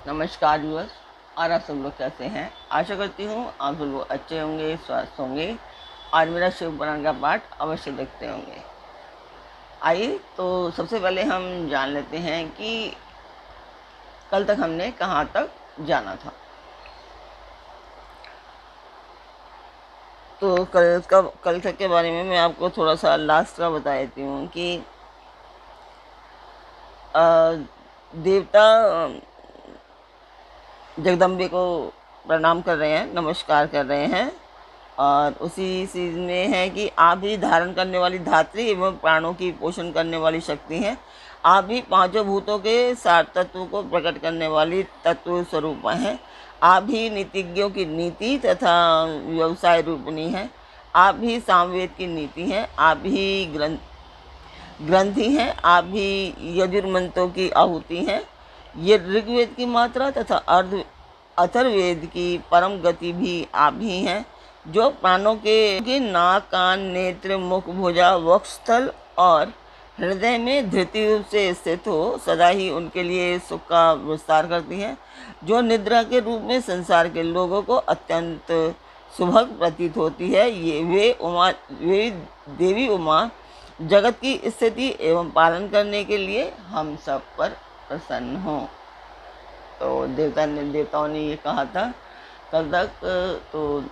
नमस्कार व्यूअर्स। और आप सब लोग कैसे हैं? आशा करती हूँ आप सब लोग अच्छे होंगे, स्वस्थ होंगे और मेरा शिव पुराण का पाठ अवश्य देखते होंगे। आइए तो सबसे पहले हम जान लेते हैं कि कल तक हमने कहाँ तक जाना था। तो कल तक के बारे में मैं आपको थोड़ा सा लास्ट का बता देती हूँ कि देवता जगदम्बे को प्रणाम कर रहे हैं, नमस्कार कर रहे हैं। और उसी चीज़ में है कि आप ही धारण करने वाली धात्री एवं प्राणों की पोषण करने वाली शक्ति हैं। आप ही पांचों भूतों के सार तत्व को प्रकट करने वाली तत्व स्वरूप हैं। आप ही नीतिज्ञों की नीति तथा व्यवसाय रूपणी हैं। आप ही सामवेद की नीति हैं। आप ही ग्रंथि हैं। आप ही यजुर्मंत्रों की आहुति हैं। ये ऋग्वेद की मात्रा तथा अथर्ववेद की परम गति भी आप ही हैं, जो प्राणों के नाक, कान, नेत्र, मुख, भुजा, वक्षस्थल और हृदय में धृति रूप से स्थित हो सदा ही उनके लिए सुख का विस्तार करती हैं। जो निद्रा के रूप में संसार के लोगों को अत्यंत सुभग प्रतीत होती है, ये वे देवी उमा जगत की स्थिति एवं पालन करने के लिए हम सब पर प्रसन्न हों। तो देवताओं ने ये कहा था कल तक। तो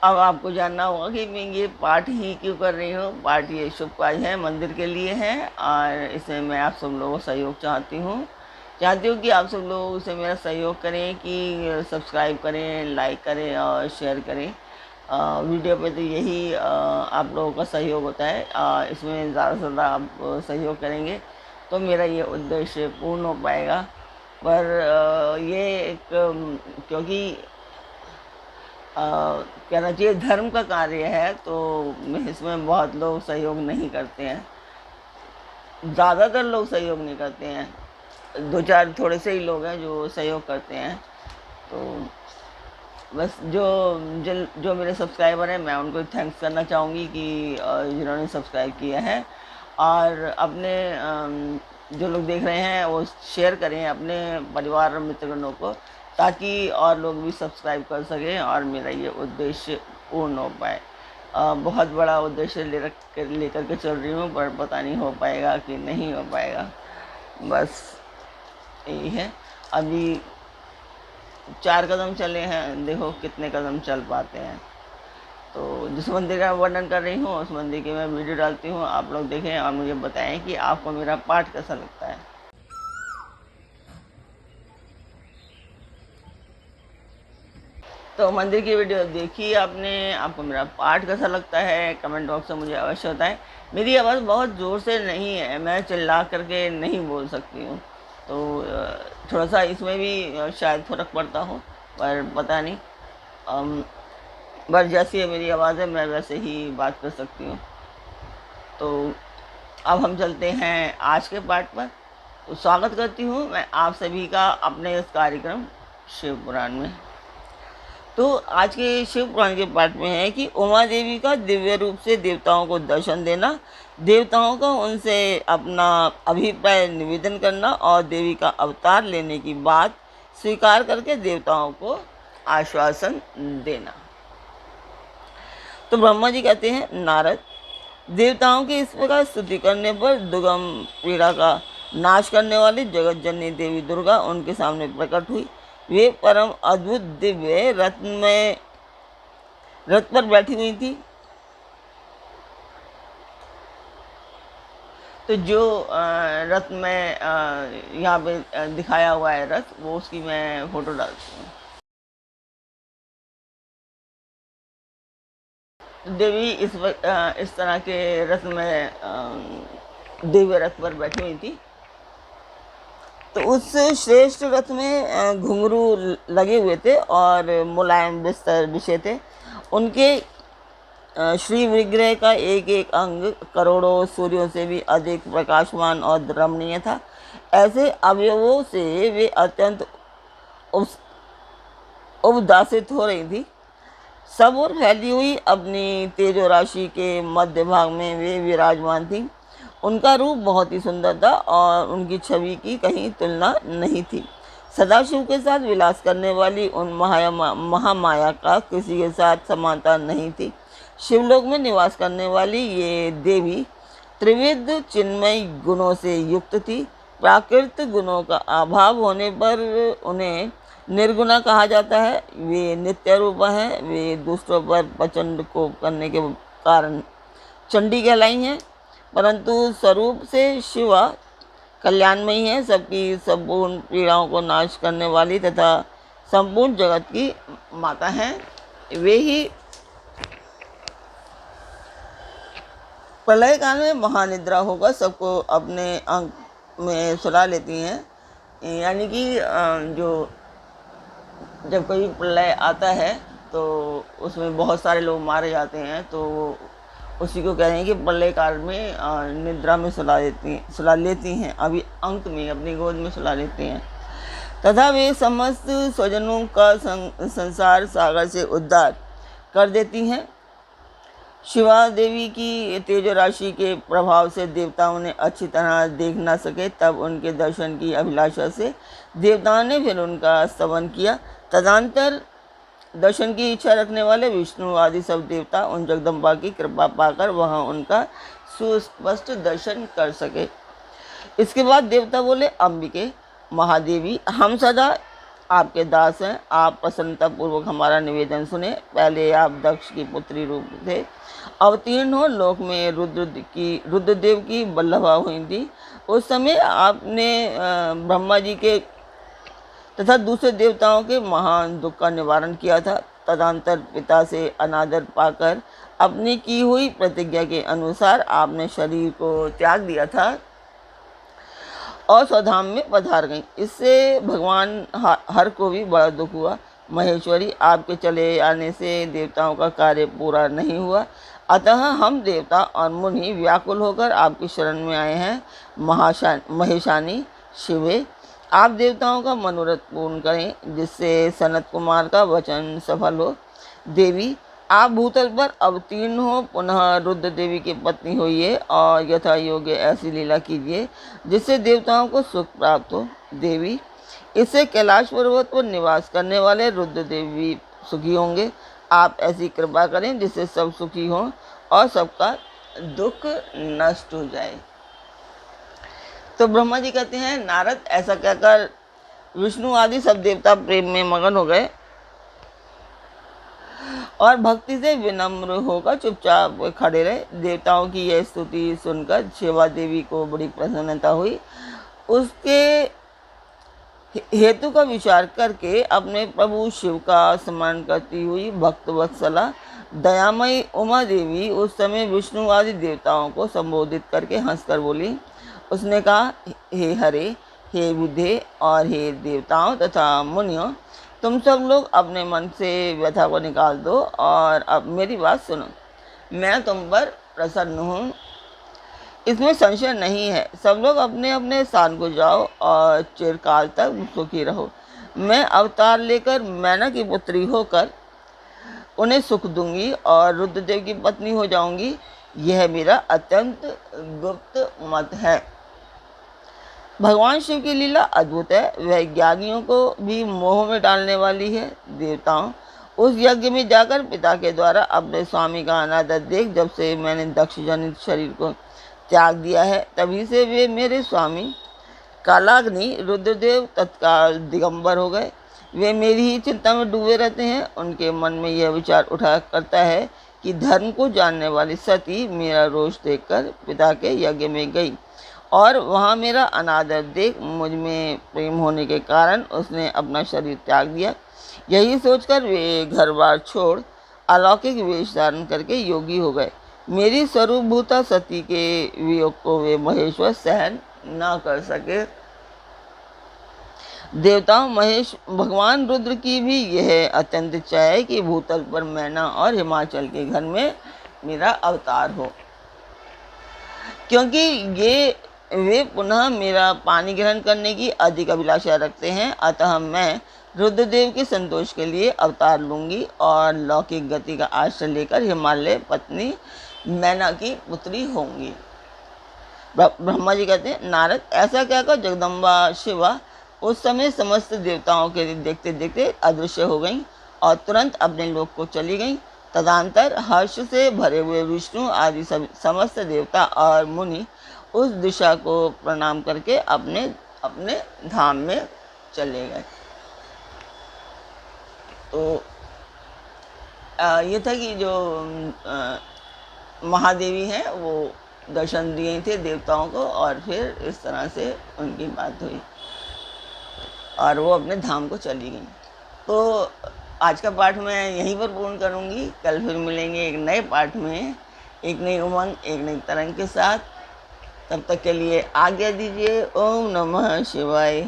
अब आपको जानना होगा कि मैं ये पाठ ही क्यों कर रही हूँ। पाठ ये शुभ कार्य है, मंदिर के लिए है और इसमें मैं आप सब लोगों का सहयोग चाहती हूँ कि आप सब लोग उसे मेरा सहयोग करें, कि सब्सक्राइब करें, लाइक करें और शेयर करें। वीडियो पे तो यही आप लोगों का सहयोग होता है। इसमें ज़्यादा से ज़्यादा आप सहयोग करेंगे तो मेरा ये उद्देश्य पूर्ण हो पाएगा। पर ये एक क्योंकि कहना चाहिए धर्म का कार्य है, तो इसमें बहुत लोग सहयोग नहीं करते हैं। ज़्यादातर लोग सहयोग नहीं करते हैं, दो चार थोड़े से ही लोग हैं जो सहयोग करते हैं। तो बस जो मेरे सब्सक्राइबर हैं, मैं उनको थैंक्स करना चाहूँगी कि जिन्होंने सब्सक्राइब किया है। और अपने जो लोग देख रहे हैं वो शेयर करें अपने परिवार और मित्रगणों को, ताकि और लोग भी सब्सक्राइब कर सकें और मेरा ये उद्देश्य पूर्ण हो पाए। बहुत बड़ा उद्देश्य लेकर के चल रही हूँ, पर पता नहीं हो पाएगा कि नहीं हो पाएगा। बस यही है। अभी 4 कदम चले हैं, देखो कितने कदम चल पाते हैं। तो जिस मंदिर का वर्णन कर रही हूँ उस मंदिर की मैं वीडियो डालती हूँ, आप लोग देखें और मुझे बताएं कि आपको मेरा पाठ कैसा लगता है। तो मंदिर की वीडियो देखी आपने, आपको मेरा पाठ कैसा लगता है कमेंट बॉक्स में मुझे अवश्य बताएं। मेरी आवाज़ बहुत ज़ोर से नहीं है, मैं चिल्ला करके नहीं बोल सकती हूँ, तो थोड़ा सा इसमें भी शायद फ़र्क पड़ता हो, पर पता नहीं। बस जैसी मेरी आवाज़ है मैं वैसे ही बात कर सकती हूँ। तो अब हम चलते हैं आज के पाठ पर। तो स्वागत करती हूँ मैं आप सभी का अपने इस कार्यक्रम शिव पुराण में। तो आज के शिव पुराण के पाठ में है कि उमा देवी का दिव्य रूप से देवताओं को दर्शन देना, देवताओं का उनसे अपना अभिप्राय निवेदन करना और देवी का अवतार लेने की बात स्वीकार करके देवताओं को आश्वासन देना। तो ब्रह्मा जी कहते हैं, नारद, देवताओं की इस प्रकार स्तुति करने पर दुर्गम पीड़ा का नाश करने वाली जगत जननी देवी दुर्गा उनके सामने प्रकट हुई। वे परम अद्भुत दिव्य रथ पर बैठी हुई थी। तो जो रथ में यहाँ पे दिखाया हुआ है रथ, वो उसकी मैं फोटो डालती हूँ। देवी इस तरह के रथ में दिव्य रथ पर बैठी हुई थी। तो उस श्रेष्ठ रथ में घुंघरू लगे हुए थे और मुलायम बिस्तर बिछे थे। उनके श्री विग्रह का एक एक अंग करोड़ों सूर्यों से भी अधिक प्रकाशमान और रमणीय था। ऐसे अवयवों से वे अत्यंत उपदासित हो रही थी। सब और फैली हुई अपनी तेजो राशि के मध्य भाग में वे विराजमान थी। उनका रूप बहुत ही सुंदर था और उनकी छवि की कहीं तुलना नहीं थी। सदाशिव के साथ विलास करने वाली उन महामाया का किसी के साथ समानता नहीं थी। शिवलोक में निवास करने वाली ये देवी त्रिविध चिन्मय गुणों से युक्त थी। प्राकृत गुणों का अभाव होने पर उन्हें निर्गुणा कहा जाता है। वे नित्य रूप हैं। वे दूसरों पर प्रचंड को करने के कारण चंडी कहलाई हैं, परंतु स्वरूप से शिवा कल्याणमयी है, सबकी संपूर्ण पीड़ाओं को नाश करने वाली तथा संपूर्ण जगत की माता हैं। वे ही प्रलय काल में महानिद्रा होकर सबको अपने अंग में सुला लेती हैं। यानी कि जो जब कोई प्रलय आता है तो उसमें बहुत सारे लोग मारे जाते हैं, तो उसी को कह रहे हैं कि प्रलय काल में निद्रा में सुला लेती हैं, अभी अंक में अपनी गोद में सुला लेती हैं तथा वे समस्त स्वजनों का संसार सागर से उद्धार कर देती हैं। शिवा देवी की तेज राशि के प्रभाव से देवताओं ने अच्छी तरह देख ना सके, तब उनके दर्शन की अभिलाषा से देवताओं ने फिर उनका स्तवन किया। तदंतर दर्शन की इच्छा रखने वाले विष्णु आदि सब देवता उन जगदम्बा की कृपा पाकर वहां उनका सुस्पष्ट दर्शन कर सके। इसके बाद देवता बोले, अंबिके महादेवी, हम सदा आपके दास हैं। आप प्रसन्नतापूर्वक हमारा निवेदन सुने। पहले आप दक्ष की पुत्री रूप थे अवतीर्ण हो लोक में रुद्रदेव की बल्लभा हुई थी। उस समय आपने ब्रह्मा जी के तथा दूसरे देवताओं के महान दुख का निवारण किया था। तदंतर पिता से अनादर पाकर अपनी की हुई प्रतिज्ञा के अनुसार आपने शरीर को त्याग दिया था और स्वधाम में पधार गई। इससे भगवान हर को भी बड़ा दुख हुआ। महेश्वरी, आपके चले आने से देवताओं का कार्य पूरा नहीं हुआ, अतः हम देवता और मुनि व्याकुल होकर आपकी शरण में आए हैं। महेशानी शिवे, आप देवताओं का मनोरथ पूर्ण करें जिससे सनत कुमार का वचन सफल हो। देवी, आप भूतल पर अवतीर्ण हो, पुनः रुद्र देवी की पत्नी होइए और यथा योग्य ऐसी लीला कीजिए जिससे देवताओं को सुख प्राप्त हो। देवी, इससे कैलाश पर्वत पर निवास करने वाले रुद्र देवी सुखी होंगे। आप ऐसी कृपा करें जिससे सब सुखी हों और सबका दुख नष्ट हो जाए। तो ब्रह्मा जी कहते हैं, नारद ऐसा कहकर विष्णु आदि सब देवता प्रेम में मगन हो गए और भक्ति से विनम्र होकर चुपचाप खड़े रहे। देवताओं की यह स्तुति सुनकर शिवा देवी को बड़ी प्रसन्नता हुई। उसके हेतु का विचार करके अपने प्रभु शिव का स्मरण करती हुई भक्त वत्सला दयामयी उमा देवी उस समय विष्णु आदि देवताओं को संबोधित करके हंसकर बोली। उसने कहा, हे हरे, हे बुद्धे और हे देवताओं तथा मुनियों, तुम सब लोग अपने मन से व्यथा को निकाल दो और अब मेरी बात सुनो। मैं तुम पर प्रसन्न हूँ, इसमें संशय नहीं है। सब लोग अपने अपने स्थान को जाओ और चिरकाल तक सुखी रहो। मैं अवतार लेकर मैना की पुत्री होकर उन्हें सुख दूंगी और रुद्रदेव की पत्नी हो जाऊंगी। यह मेरा अत्यंत गुप्त मत है। भगवान शिव की लीला अद्भुत है, वह ज्ञानियों को भी मोह में डालने वाली है। देवताओं, उस यज्ञ में जाकर पिता के द्वारा अपने स्वामी का अनादर देख जब से मैंने दक्ष जनित शरीर को त्याग दिया है, तभी से वे मेरे स्वामी कालाग्नि रुद्रदेव तत्काल दिगंबर हो गए। वे मेरी ही चिंता में डूबे रहते हैं। उनके मन में यह विचार उठा करता है कि धर्म को जानने वाली सती मेरा रोष देखकर पिता के यज्ञ में गई और वहाँ मेरा अनादर देख मुझ में प्रेम होने के कारण उसने अपना शरीर त्याग दिया। यही सोचकर वे घर बार छोड़ अलौकिक वेश धारण करके योगी हो गए। मेरी स्वरूपभूता सती के वियोग को वे महेश्वर सहन न कर सके। देवताओं, महेश भगवान रुद्र की भी यह अत्यंत इच्छा है कि भूतल पर मैना और हिमाचल के घर में मेरा अवतार हो, क्योंकि वे पुनः मेरा पानी ग्रहण करने की अधिक अभिलाषा रखते हैं। अतः मैं रुद्रदेव के संतोष के लिए अवतार लूंगी और लौकिक गति का आश्रय लेकर हिमालय पत्नी मैना की पुत्री होंगी। ब्रह्मा जी कहते हैं, नारद ऐसा क्या कहो जगदम्बा शिवा उस समय समस्त देवताओं के देखते देखते अदृश्य हो गईं और तुरंत अपने लोक को चली गईं। तदंतर हर्ष से भरे हुए विष्णु आदि समस्त देवता और मुनि उस दिशा को प्रणाम करके अपने अपने धाम में चले गए। तो ये था कि जो महादेवी हैं वो दर्शन दिए थे देवताओं को और फिर इस तरह से उनकी बात हुई और वो अपने धाम को चली गई। तो आज का पाठ मैं यहीं पर पूर्ण करूँगी। कल फिर मिलेंगे एक नए पाठ में, एक नई उमंग, एक नई तरंग के साथ। तब तक के लिए आज्ञा दीजिए। ओम नमः शिवाय।